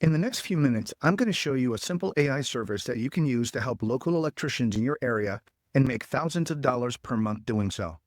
In the next few minutes, I'm going to show you a simple AI service that you can use to help local electricians in your area and make thousands of dollars per month doing so.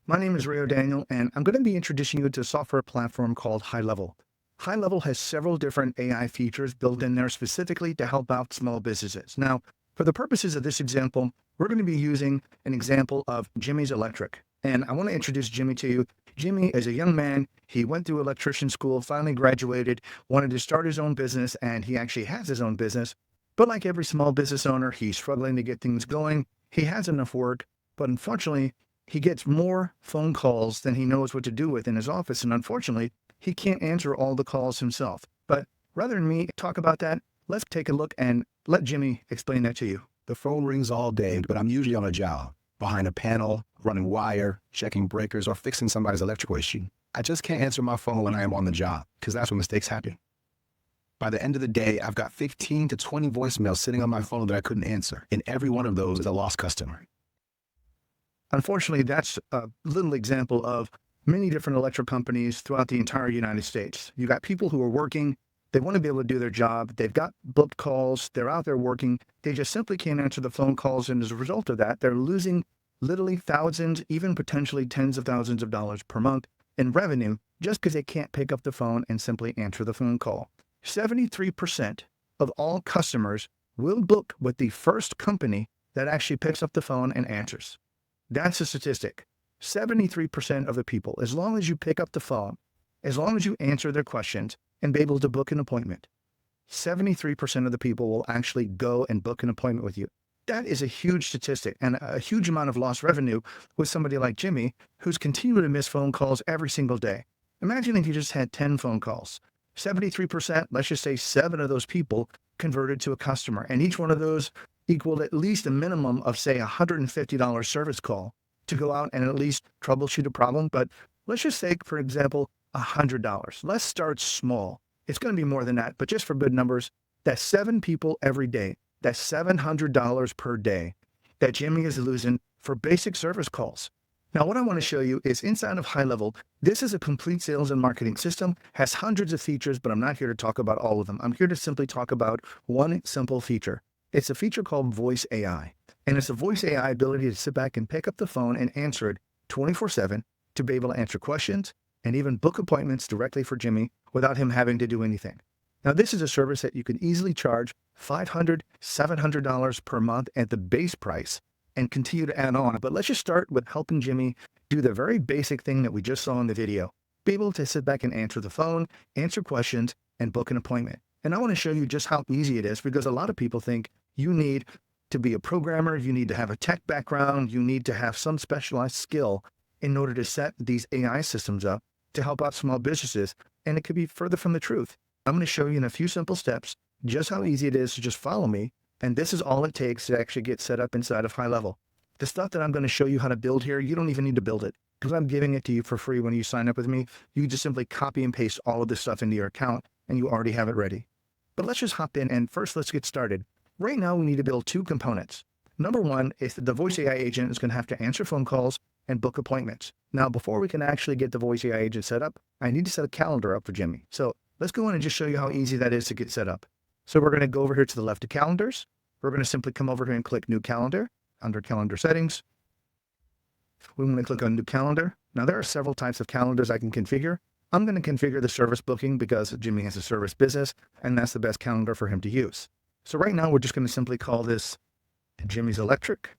My name is Ray O'Daniel, and I'm going to be introducing you to a software platform called GoHighLevel. GoHighLevel has several different AI features built in there specifically to help out small businesses. Now, for the purposes of this example, we're going to be using an example of Jimmy's Electric. And I want to introduce Jimmy to you. Jimmy is a young man. He went through electrician school, finally graduated, wanted to start his own business, and he actually has his own business. But like every small business owner, he's struggling to get things going. He has enough work, but unfortunately, he gets more phone calls than he knows what to do with in his office. And unfortunately, he can't answer all the calls himself. But rather than me talk about that, let's take a look and let Jimmy explain that to you. The phone rings all day, but I'm usually on a job, behind a panel, running wire, checking breakers, or fixing somebody's electrical issue. I just can't answer my phone when I am on the job, because that's when mistakes happen. By the end of the day, I've got 15 to 20 voicemails sitting on my phone that I couldn't answer, and every one of those is a lost customer. Unfortunately, that's a little example of many different electric companies throughout the entire United States. You got people who are working, they want to be able to do their job, they've got booked calls, they're out there working, they just simply can't answer the phone calls, and as a result of that, they're losing literally thousands, even potentially tens of thousands of dollars per month in revenue just because they can't pick up the phone and simply answer the phone call. 73% of all customers will book with the first company that actually picks up the phone and answers. That's a statistic. 73% of the people, as long as you pick up the phone, as long as you answer their questions and be able to book an appointment, 73% of the people will actually go and book an appointment with you. That is a huge statistic and a huge amount of lost revenue with somebody like Jimmy, who's continuing to miss phone calls every single day. Imagine if you just had 10 phone calls. 73%, let's just say 7 of those people converted to a customer, and each one of those equaled at least a minimum of, say, $150 service call to go out and at least troubleshoot a problem. But let's just say, for example, $100. Let's start small. It's going to be more than that, but just for good numbers, that's 7 people every day. That's $700 per day that Jimmy is losing for basic service calls. Now, what I want to show you is inside of GoHighLevel, this is a complete sales and marketing system, has hundreds of features, but I'm not here to talk about all of them. I'm here to simply talk about one simple feature. It's a feature called Voice AI, and it's a Voice AI ability to sit back and pick up the phone and answer it 24/7 to be able to answer questions and even book appointments directly for Jimmy without him having to do anything. Now, this is a service that you can easily charge $500, $700 per month at the base price and continue to add on. But let's just start with helping Jimmy do the very basic thing that we just saw in the video. Be able to sit back and answer the phone, answer questions, and book an appointment. And I want to show you just how easy it is, because a lot of people think you need to be a programmer, you need to have a tech background, you need to have some specialized skill in order to set these AI systems up to help out small businesses, and it could be further from the truth. I'm going to show you in a few simple steps just how easy it is to just follow me, and this is all it takes to actually get set up inside of GoHighLevel. The stuff that I'm going to show you how to build here, you don't even need to build it, because I'm giving it to you for free when you sign up with me. You just simply copy and paste all of this stuff into your account, and you already have it ready. But let's just hop in, and first let's get started. Right now, we need to build 2 components. Number one is that the Voice AI agent is going to have to answer phone calls and book appointments. Now, before we can actually get the Voice AI agent set up, I need to set a calendar up for Jimmy. So let's go in and just show you how easy that is to get set up. So we're going to go over here to the left of calendars. We're going to simply come over here and click New Calendar under Calendar Settings. We're going to click on New Calendar. Now, there are several types of calendars I can configure. I'm going to configure the service booking because Jimmy has a service business, and that's the best calendar for him to use. So right now, we're just going to simply call this Jimmy's Electric.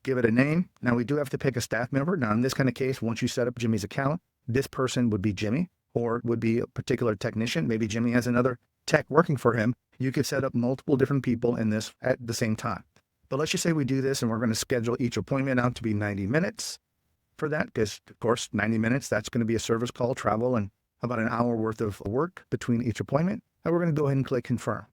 Give it a name. Now, we do have to pick a staff member. Now, in this kind of case, once you set up Jimmy's account, this person would be Jimmy, or would be a particular technician. Maybe Jimmy has another tech working for him. You could set up multiple different people in this at the same time. But let's just say we do this, and we're going to schedule each appointment out to be 90 minutes for that, because, of course, 90 minutes, that's going to be a service call, travel, and about an hour worth of work between each appointment. And we're going to go ahead and click Confirm.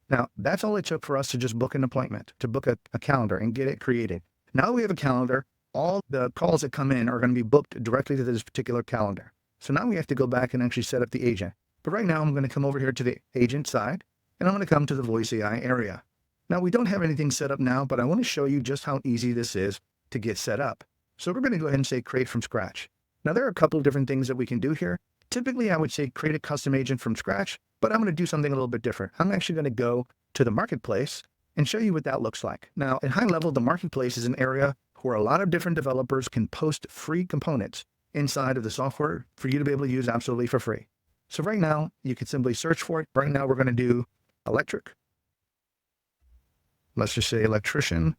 Now, that's all it took for us to just book an appointment, to book a calendar and get it created. Now we have a calendar. All the calls that come in are going to be booked directly to this particular calendar. So now we have to go back and actually set up the agent. But right now, I'm going to come over here to the agent side, and I'm going to come to the Voice AI area. Now, we don't have anything set up now, but I want to show you just how easy this is to get set up. So we're going to go ahead and say Create from Scratch. Now, there are a couple of different things that we can do here. Typically, I would say create a custom agent from scratch, but I'm going to do something a little bit different. I'm actually going to go to the marketplace and show you what that looks like. Now, at high level, the marketplace is an area where a lot of different developers can post free components inside of the software for you to be able to use absolutely for free. So right now, you can simply search for it. Right now, we're going to do electric. Let's just say electrician.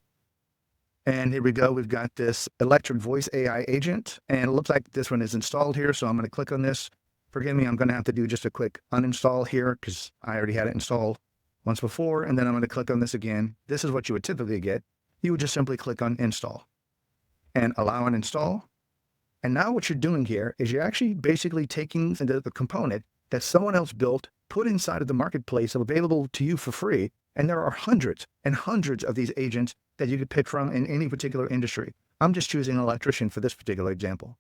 And here we go. We've got this electric voice AI agent, and it looks like this one is installed here. So I'm going to click on this. Forgive me, I'm going to have to do just a quick uninstall here because I already had it installed once before. And then I'm going to click on this again. This is what you would typically get. You would just simply click on install and allow an install. And now what you're doing here is you're actually basically taking the component that someone else built, put inside of the marketplace available to you for free. And there are hundreds and hundreds of these agents that you could pick from in any particular industry. I'm just choosing an electrician for this particular example.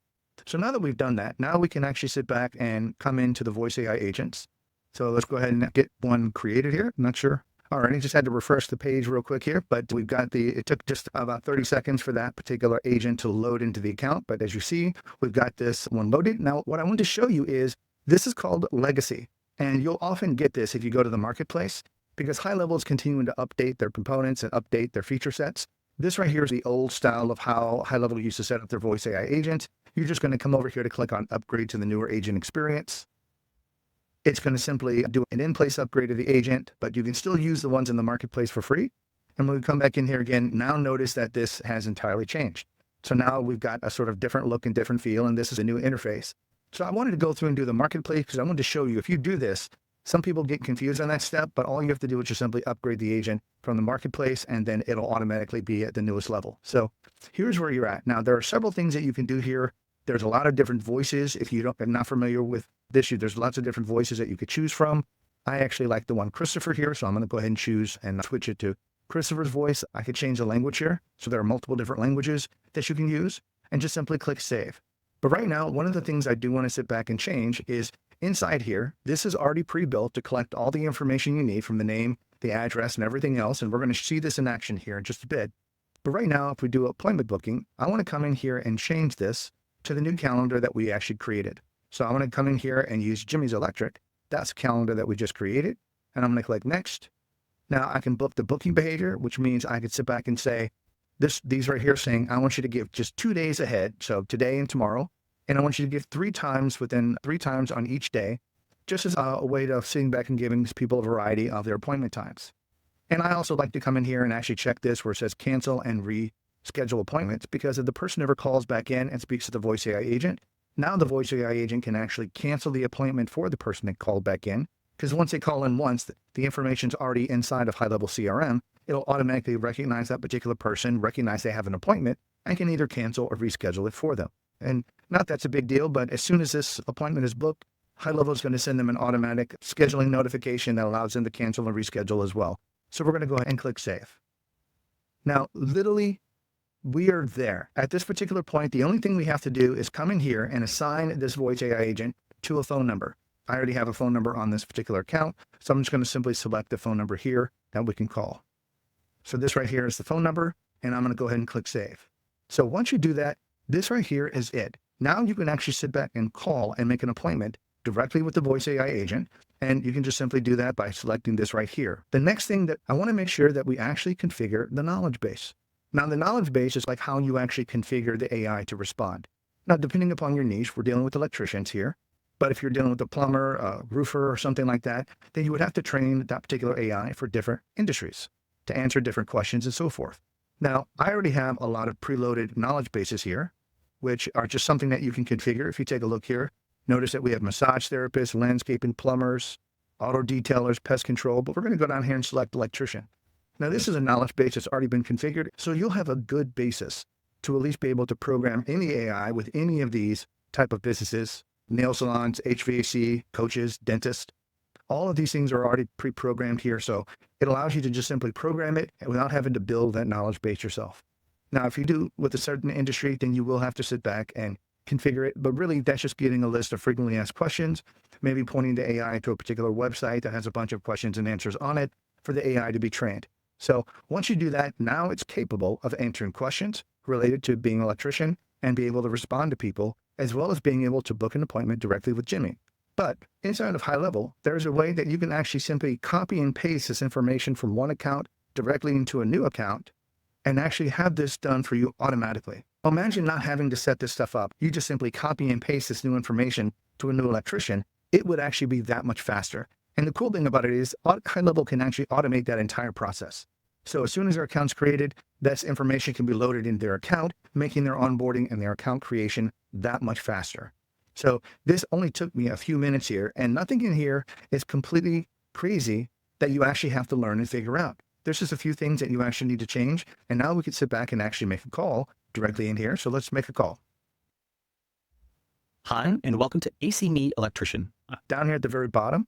So now that we've done that, now we can actually sit back and come into the voice AI agents. So let's go ahead and get one created here. I'm not sure. All right, I just had to refresh the page real quick here, but we've got it took just about 30 seconds for that particular agent to load into the account. But as you see, we've got this one loaded. Now, what I want to show you is this is called legacy. And you'll often get this if you go to the marketplace, because high level is continuing to update their components and update their feature sets. This right here is the old style of how high level used to set up their voice AI agent. You're just going to come over here to click on upgrade to the newer agent experience. It's going to simply do an in-place upgrade of the agent, but you can still use the ones in the marketplace for free. And when we come back in here again, now notice that this has entirely changed. So now we've got a sort of different look and different feel, and this is a new interface. So I wanted to go through and do the marketplace because I wanted to show you if you do this, some people get confused on that step, but all you have to do is just simply upgrade the agent from the marketplace, and then it'll automatically be at the newest level. So here's where you're at. Now, there are several things that you can do here. There's a lot of different voices. If you are not familiar with this, there's lots of different voices that you could choose from. I actually like the one Christopher here, so I'm going to go ahead and choose and switch it to Christopher's voice. I could change the language here. So there are multiple different languages that you can use, and just simply click save. But right now, one of the things I do want to sit back and change is inside here, this is already pre-built to collect all the information you need from the name, the address, and everything else. And we're going to see this in action here in just a bit. But right now, if we do appointment booking, I want to come in here and change this to the new calendar that we actually created. So I'm going to come in here and use Jimmy's Electric. That's the calendar that we just created. And I'm going to click next. Now I can book the booking behavior, which means I could sit back and say, these right here saying, I want you to give just 2 days ahead. So today and tomorrow. And I want you to give 3 times on each day, just as a way of sitting back and giving people a variety of their appointment times. And I also like to come in here and actually check this where it says cancel and reschedule appointments, because if the person ever calls back in and speaks to the voice AI agent, now the voice AI agent can actually cancel the appointment for the person that called back in, because once they call in once, the information's already inside of high-level CRM. It'll automatically recognize that particular person, recognize they have an appointment, and can either cancel or reschedule it for them. And not that's a big deal, but as soon as this appointment is booked, high level is going to send them an automatic scheduling notification that allows them to cancel and reschedule as well. So we're going to go ahead and click save. Now, literally, we are there. At this particular point, the only thing we have to do is come in here and assign this voice AI agent to a phone number. I already have a phone number on this particular account, so I'm just going to simply select the phone number here that we can call. So this right here is the phone number, and I'm going to go ahead and click save. So once you do that, this right here is it. Now you can actually sit back and call and make an appointment directly with the voice AI agent. And you can just simply do that by selecting this right here. The next thing that I want to make sure that we actually configure the knowledge base. Now the knowledge base is like how you actually configure the AI to respond. Now, depending upon your niche, we're dealing with electricians here. But if you're dealing with a plumber, a roofer, or something like that, then you would have to train that particular AI for different industries to answer different questions and so forth. Now, I already have a lot of preloaded knowledge bases here, which are just something that you can configure. If you take a look here, notice that we have massage therapists, landscaping plumbers, auto detailers, pest control, but we're going to go down here and select electrician. Now, this is a knowledge base that's already been configured, so you'll have a good basis to at least be able to program any AI with any of these type of businesses, nail salons, HVAC, coaches, dentists. All of these things are already pre-programmed here, so it allows you to just simply program it without having to build that knowledge base yourself. Now, if you do with a certain industry, then you will have to sit back and configure it, but really that's just getting a list of frequently asked questions, maybe pointing the AI to a particular website that has a bunch of questions and answers on it for the AI to be trained. So once you do that, now it's capable of answering questions related to being an electrician and be able to respond to people as well as being able to book an appointment directly with Jimmy. But inside of HighLevel, there's a way that you can actually simply copy and paste this information from one account directly into a new account and actually have this done for you automatically. Imagine not having to set this stuff up. You just simply copy and paste this new information to a new electrician. It would actually be that much faster. And the cool thing about it is HighLevel can actually automate that entire process. So as soon as their account's created, that information can be loaded in their account, making their onboarding and their account creation that much faster. So this only took me a few minutes here, and nothing in here is completely crazy that you actually have to learn and figure out. There's just a few things that you actually need to change, and now we can sit back and actually make a call directly in here. So let's make a call. Hi, and welcome to AC Me Electrician. Down here at the very bottom,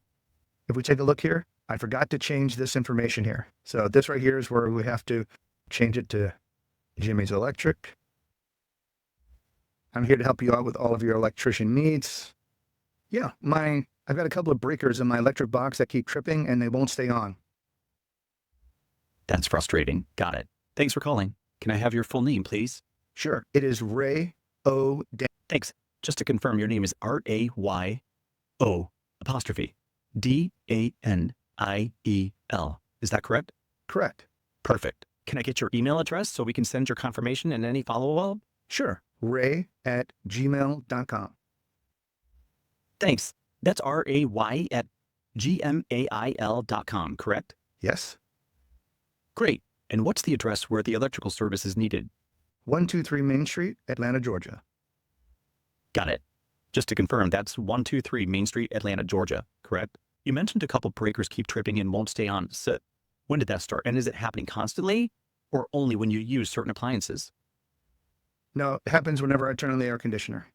if we take a look here, I forgot to change this information here. So this right here is where we have to change it to Jimmy's Electric. I'm here to help you out with all of your electrician needs. Yeah, I've got a couple of breakers in my electric box that keep tripping and they won't stay on. That's frustrating. Got it. Thanks for calling. Can I have your full name, please? Sure, it is Ray O. Thanks. Just to confirm, your name is R-A-Y-O apostrophe D-A-N-I-E-L. Is that correct? Correct. Perfect. Can I get your email address so we can send your confirmation and any follow-up? Sure, ray@gmail.com. Thanks. That's RAY@gmail.com, correct? Yes. Great. And what's the address where the electrical service is needed? 123 Main Street, Atlanta, Georgia. Got it. Just to confirm, that's 123 Main Street, Atlanta, Georgia, correct? You mentioned a couple breakers keep tripping and won't stay on. So when did that start? And is it happening constantly or only when you use certain appliances? No, it happens whenever I turn on the air conditioner.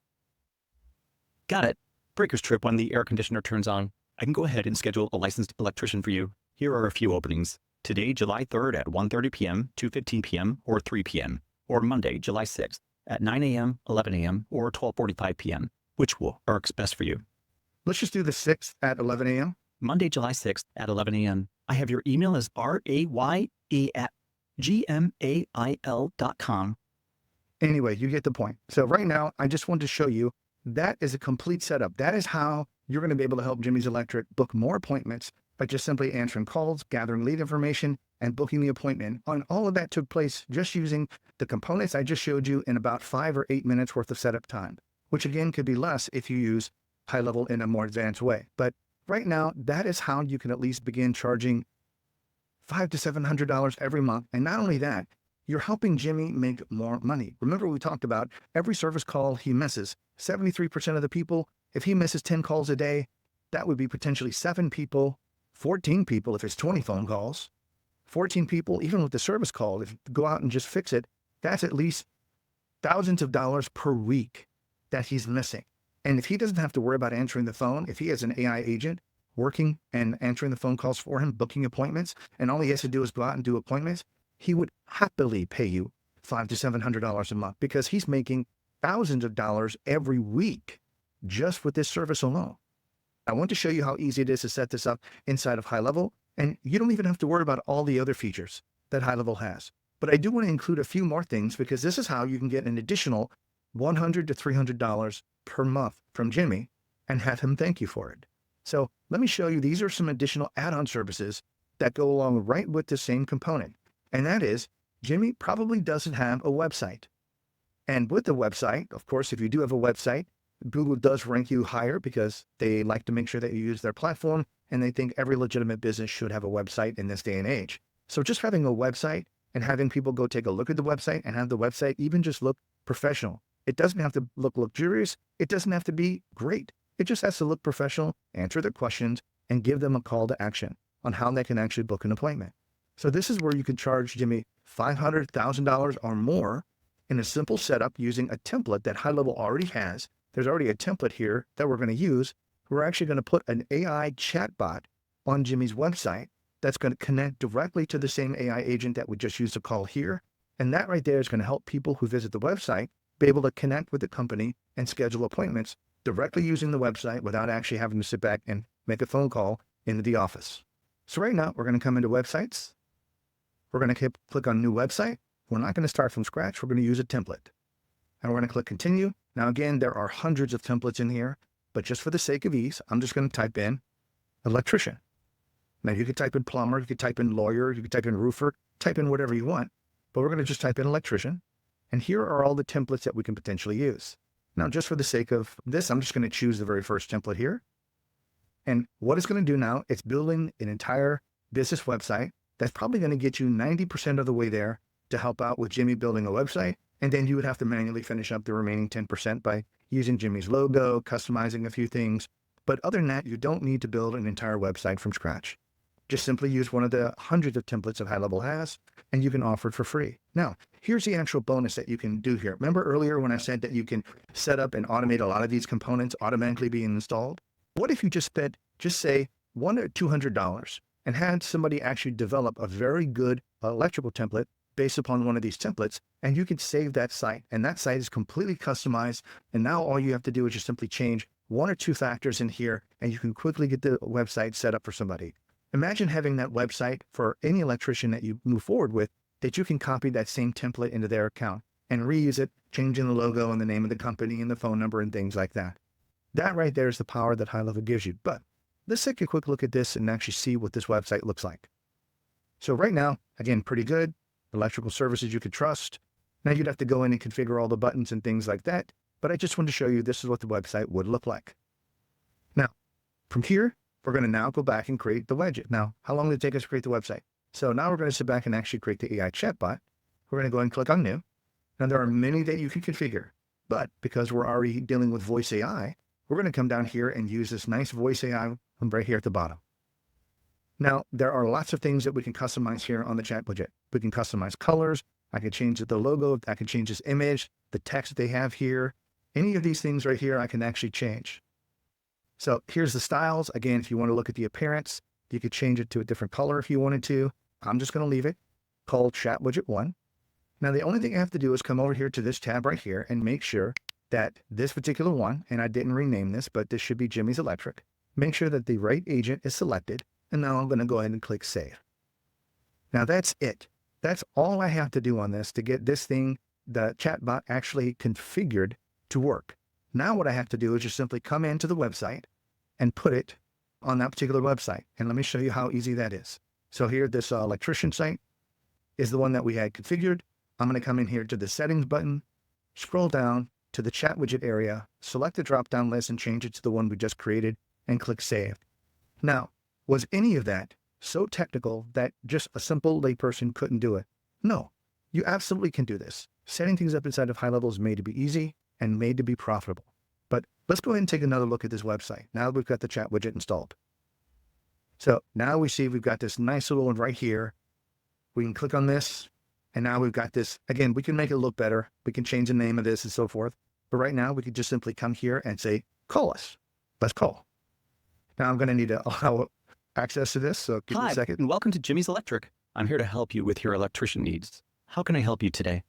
Got it. Breakers trip when the air conditioner turns on. I can go ahead and schedule a licensed electrician for you. Here are a few openings. Today, July 3rd at 1:30 p.m., 2:15 p.m., or 3 p.m. Or Monday, July 6th at 9 a.m., 11 a.m., or 12:45 p.m. Which works best for you? Let's just do the 6th at 11 a.m. Monday, July 6th at 11 a.m. I have your email as raye@gmail.com. Anyway, you get the point. So right now, I just wanted to show you that is a complete setup. That is how you're going to be able to help Jimmy's Electric book more appointments by just simply answering calls, gathering lead information, and booking the appointment. And all of that took place just using the components I just showed you in about 5 or 8 minutes worth of setup time, which again could be less if you use HighLevel in a more advanced way. But right now, that is how you can at least begin charging $500 to $700 every month. And not only that, you're helping Jimmy make more money. Remember, we talked about every service call he misses. 73% of the people, if he misses 10 calls a day, that would be potentially 7 people, 14 people if it's 20 phone calls, 14 people, even with the service call, if you go out and just fix it, that's at least thousands of dollars per week that he's missing. And if he doesn't have to worry about answering the phone, if he has an AI agent working and answering the phone calls for him, booking appointments, and all he has to do is go out and do appointments, he would happily pay you $500 to $700 a month because he's making thousands of dollars every week just with this service alone. I want to show you how easy it is to set this up inside of HighLevel, and you don't even have to worry about all the other features that HighLevel has. But I do want to include a few more things because this is how you can get an additional $100 to $300 per month from Jimmy and have him thank you for it. So let me show you, these are some additional add-on services that go along right with the same component. And that is, Jimmy probably doesn't have a website. And with the website, of course, if you do have a website, Google does rank you higher because they like to make sure that you use their platform, and they think every legitimate business should have a website in this day and age. So just having a website and having people go take a look at the website and have the website even just look professional. It doesn't have to look luxurious. It doesn't have to be great. It just has to look professional, answer their questions, and give them a call to action on how they can actually book an appointment. So this is where you can charge Jimmy $500,000 or more in a simple setup using a template that HighLevel already has. There's already a template here that we're going to use. We're actually going to put an AI chatbot on Jimmy's website that's going to connect directly to the same AI agent that we just used to call here. And that right there is going to help people who visit the website be able to connect with the company and schedule appointments directly using the website without actually having to sit back and make a phone call into the office. So right now we're going to come into websites. We're going to click on new website. We're not going to start from scratch. We're going to use a template. And we're going to click continue. Now, again, there are hundreds of templates in here, but just for the sake of ease, I'm just going to type in electrician. Now, you could type in plumber, you could type in lawyer, you could type in roofer, type in whatever you want, but we're going to just type in electrician. And here are all the templates that we can potentially use. Now, just for the sake of this, I'm just going to choose the very first template here. And what it's going to do now, it's building an entire business website that's probably going to get you 90% of the way there to help out with Jimmy building a website. And then you would have to manually finish up the remaining 10% by using Jimmy's logo, customizing a few things. But other than that, you don't need to build an entire website from scratch. Just simply use one of the hundreds of templates that HighLevel has, and you can offer it for free. Now, here's the actual bonus that you can do here. Remember earlier when I said that you can set up and automate a lot of these components automatically being installed? What if you just spent, just say, $100 or $200 and had somebody actually develop a very good electrical template based upon one of these templates, and you can save that site, and that site is completely customized, and now all you have to do is just simply change one or two factors in here, and you can quickly get the website set up for somebody. Imagine having that website for any electrician that you move forward with, that you can copy that same template into their account and reuse it, changing the logo and the name of the company and the phone number and things like that. That right there is the power that HighLevel gives you. But let's take a quick look at this and actually see what this website looks like. So right now, again, pretty good. Electrical services you could trust. Now you'd have to go in and configure all the buttons and things like that. But I just wanted to show you this is what the website would look like. Now, from here, we're going to now go back and create the widget. Now, how long did it take us to create the website? So now we're going to sit back and actually create the AI chatbot. We're going to go and click on new. Now there are many that you can configure, but because we're already dealing with voice AI, we're going to come down here and use this nice voice AI right here at the bottom. Now, there are lots of things that we can customize here on the chat widget. We can customize colors. I can change the logo. I can change this image, the text that they have here. Any of these things right here, I can actually change. So here's the styles. Again, if you want to look at the appearance, you could change it to a different color if you wanted to. I'm just going to leave it called Chat Widget 1. Now, the only thing I have to do is come over here to this tab right here and make sure that this particular one, and I didn't rename this, but this should be Jimmy's Electric. Make sure that the right agent is selected. And now I'm going to go ahead and click Save. Now that's it. That's all I have to do on this to get this thing, the chatbot, actually configured to work. Now what I have to do is just simply come into the website and put it on that particular website. And let me show you how easy that is. So here, this electrician site is the one that we had configured. I'm going to come in here to the settings button, scroll down to the chat widget area, select the drop-down list and change it to the one we just created and click Save. Now, was any of that so technical that just a simple layperson couldn't do it? No, you absolutely can do this. Setting things up inside of HighLevel is made to be easy and made to be profitable. But let's go ahead and take another look at this website. Now that we've got the chat widget installed. So now we see we've got this nice little one right here. We can click on this, and now we've got this. Again, we can make it look better. We can change the name of this and so forth. But right now, we could just simply come here and say, call us. Let's call. Now I'm going to need to allow access to this, so give me a second. And welcome to Jimmy's Electric. I'm here to help you with your electrician needs. How can I help you today?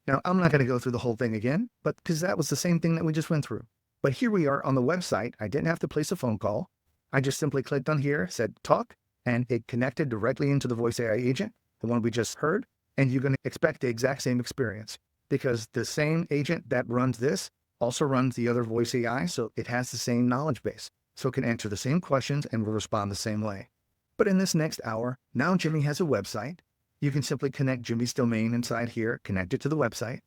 Now, I'm not going to go through the whole thing again, but because that was the same thing that we just went through. But here we are on the website. I didn't have to place a phone call. I just simply clicked on here, said talk, and it connected directly into the voice AI agent, the one we just heard, and you're going to expect the exact same experience because the same agent that runs this also runs the other voice AI, so it has the same knowledge base. So it can answer the same questions and will respond the same way. But in this next hour, now Jimmy has a website. You can simply connect Jimmy's domain inside here, connect it to the website,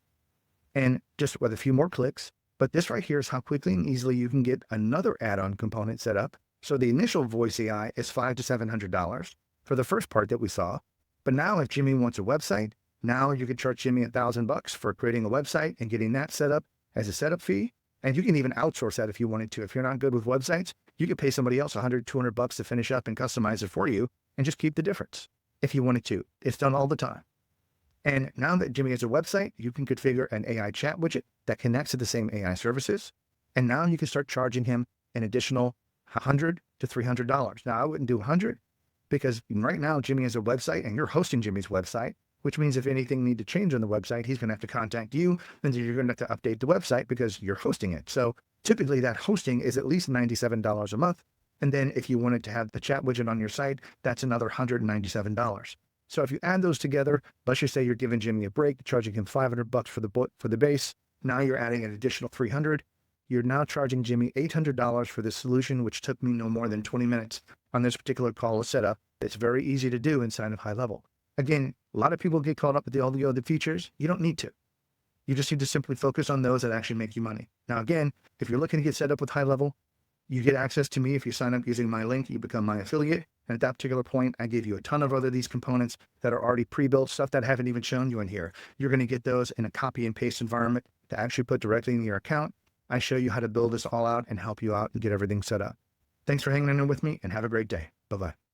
and just with a few more clicks. But this right here is how quickly and easily you can get another add-on component set up. So the initial voice AI is $500 to $700 for the first part that we saw. But now if Jimmy wants a website, now you could charge Jimmy $1,000 for creating a website and getting that set up as a setup fee. And you can even outsource that if you wanted to. If you're not good with websites, you could pay somebody else $100, $200 to finish up and customize it for you and just keep the difference if you wanted to. It's done all the time. And now that Jimmy has a website, you can configure an AI chat widget that connects to the same AI services. And now you can start charging him an additional $100 to $300. Now I wouldn't do 100 because right now Jimmy has a website and you're hosting Jimmy's website, which means if anything need to change on the website, he's going to have to contact you, and then you're going to have to update the website because you're hosting it. So typically that hosting is at least $97 a month. And then if you wanted to have the chat widget on your site, that's another $197. So if you add those together, let's just say you're giving Jimmy a break, charging him $500 for the base. Now you're adding an additional $300. You're now charging Jimmy $800 for this solution, which took me no more than 20 minutes on this particular call to set up. It's very easy to do inside of HighLevel. Again, a lot of people get caught up with all the other features. You don't need to. You just need to simply focus on those that actually make you money. Now, again, if you're looking to get set up with HighLevel, you get access to me. If you sign up using my link, you become my affiliate. And at that particular point, I give you a ton of other these components that are already pre-built, stuff that I haven't even shown you in here. You're going to get those in a copy and paste environment to actually put directly in your account. I show you how to build this all out and help you out and get everything set up. Thanks for hanging in there with me and have a great day. Bye-bye.